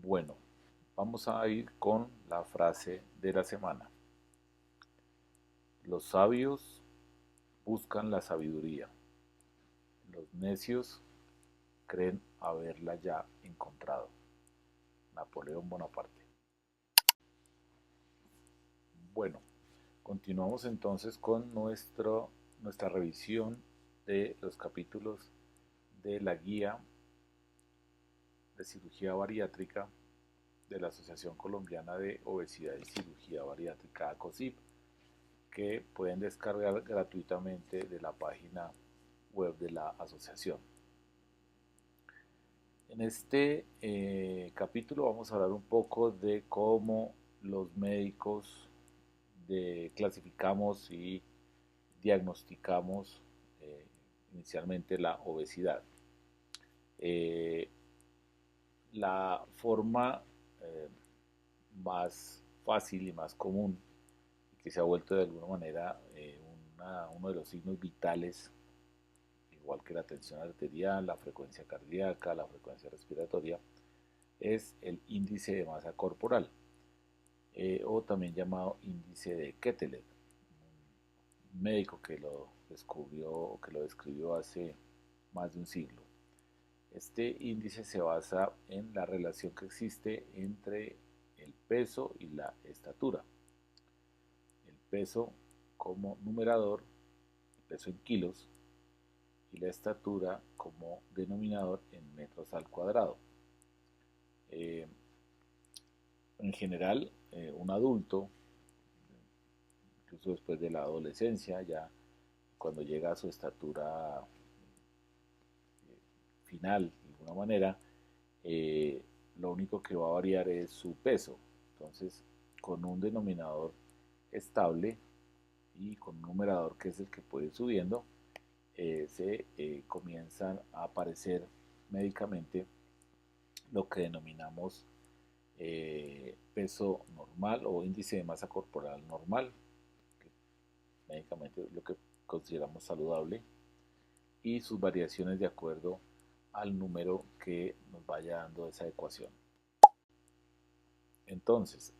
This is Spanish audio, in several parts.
Bueno, vamos a ir con la frase de la semana. Los sabios buscan la sabiduría. Los necios creen haberla ya encontrado. Napoleón Bonaparte. Bueno, continuamos entonces con nuestra revisión de los capítulos de la guía de cirugía bariátrica de la Asociación Colombiana de Obesidad y Cirugía Bariátrica ACOSIP, que pueden descargar gratuitamente de la página web de la asociación. En este capítulo vamos a hablar un poco de cómo los médicos clasificamos y diagnosticamos inicialmente la obesidad. La forma más fácil y más común, que se ha vuelto de alguna manera uno de los signos vitales, igual que la tensión arterial, la frecuencia cardíaca, la frecuencia respiratoria, es el índice de masa corporal, o también llamado índice de Quetelet, un médico que lo descubrió o que lo describió hace más de un siglo. Este índice se basa en la relación que existe entre el peso y la estatura. El peso como numerador, el peso en kilos, y la estatura como denominador en metros al cuadrado. Eh, en general, un adulto, incluso después de la adolescencia, ya cuando llega a su estatura final, de alguna manera, eh, lo único que va a variar es su peso. Entonces, con un denominador estable y con un numerador que es el que puede ir subiendo, se comienzan a aparecer médicamente lo que denominamos peso normal o índice de masa corporal normal, que médicamente es lo que consideramos saludable, y sus variaciones de acuerdo al número que nos vaya dando esa ecuación. Entonces,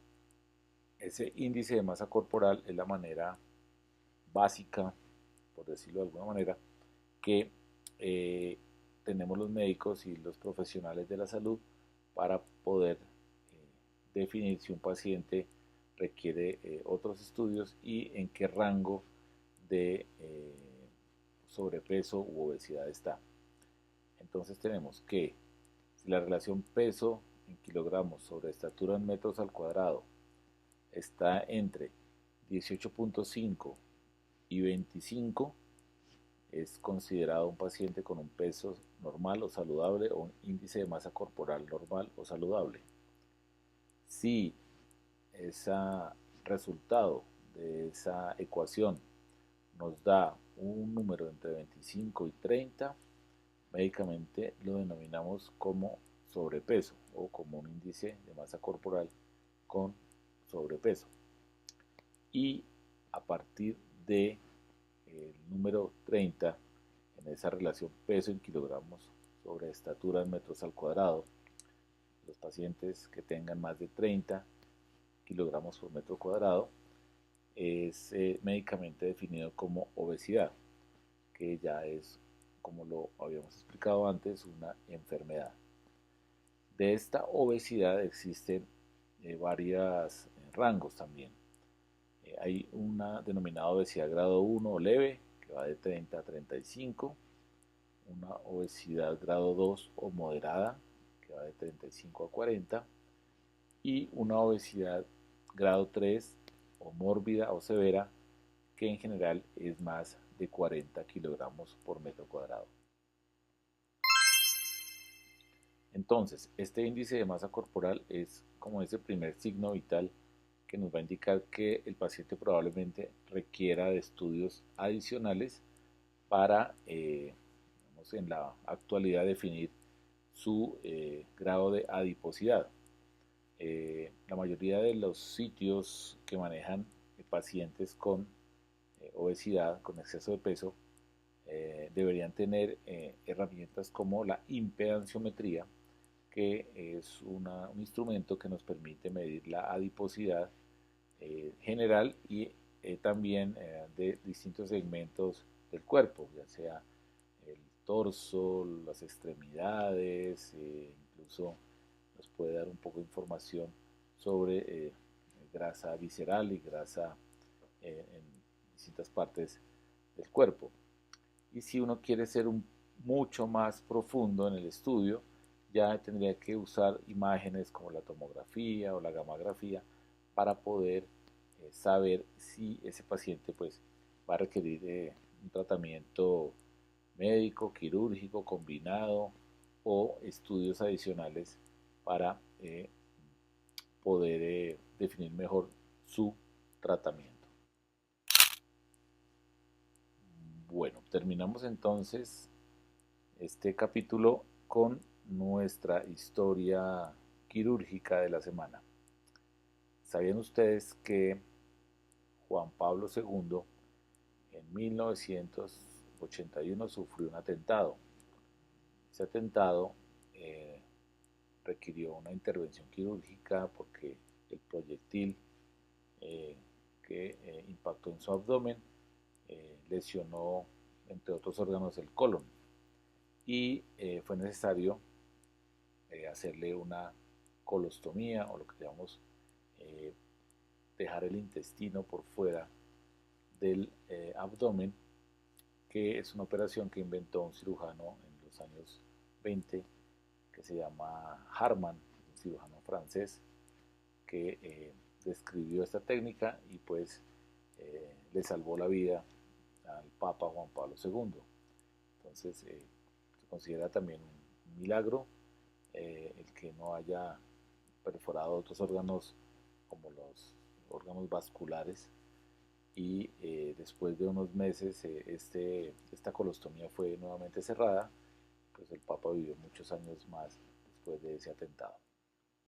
ese índice de masa corporal es la manera básica, por decirlo de alguna manera, que tenemos los médicos y los profesionales de la salud para poder definir si un paciente requiere otros estudios y en qué rango de sobrepeso u obesidad está. Entonces tenemos que si la relación peso en kilogramos sobre estatura en metros al cuadrado está entre 18.5 y 25, es considerado un paciente con un peso normal o saludable o un índice de masa corporal normal o saludable. Si ese resultado de esa ecuación nos da un número entre 25 y 30, médicamente lo denominamos como sobrepeso o como un índice de masa corporal con sobrepeso. Y a partir de el número 30, en esa relación peso en kilogramos sobre estatura en metros al cuadrado, los pacientes que tengan más de 30 kilogramos por metro cuadrado es médicamente definido como obesidad, que ya es, como lo habíamos explicado antes, una enfermedad. De esta obesidad existen varios rangos también. Hay una denominada obesidad grado 1 o leve, que va de 30 a 35, una obesidad grado 2 o moderada, que va de 35 a 40, y una obesidad grado 3 o mórbida o severa, que en general es más de 40 kilogramos por metro cuadrado. Entonces, este índice de masa corporal es como ese primer signo vital que nos va a indicar que el paciente probablemente requiera de estudios adicionales para, en la actualidad, definir su grado de adiposidad. La mayoría de los sitios que manejan pacientes con obesidad, con exceso de peso, deberían tener herramientas como la impedanciometría, que es un instrumento que nos permite medir la adiposidad general y también de distintos segmentos del cuerpo, ya sea el torso, las extremidades, incluso nos puede dar un poco de información sobre grasa visceral y grasa en distintas partes del cuerpo. Y si uno quiere ser mucho más profundo en el estudio, ya tendría que usar imágenes como la tomografía o la gamografía para poder saber si ese paciente pues, va a requerir un tratamiento médico, quirúrgico, combinado o estudios adicionales para poder definir mejor su tratamiento. Bueno, terminamos entonces este capítulo con nuestra historia quirúrgica de la semana. ¿Sabían ustedes que Juan Pablo II en 1981 sufrió un atentado? Ese atentado requirió una intervención quirúrgica porque el proyectil que impactó en su abdomen lesionó, entre otros órganos, el colon y fue necesario hacerle una colostomía o lo que llamamos eh, dejar el intestino por fuera del abdomen, que es una operación que inventó un cirujano en los años 20 que se llama Harman, un cirujano francés que describió esta técnica y pues le salvó la vida al Papa Juan Pablo II. Entonces se considera también un milagro el que no haya perforado otros órganos como los órganos vasculares y después de unos meses esta colostomía fue nuevamente cerrada, pues el Papa vivió muchos años más después de ese atentado.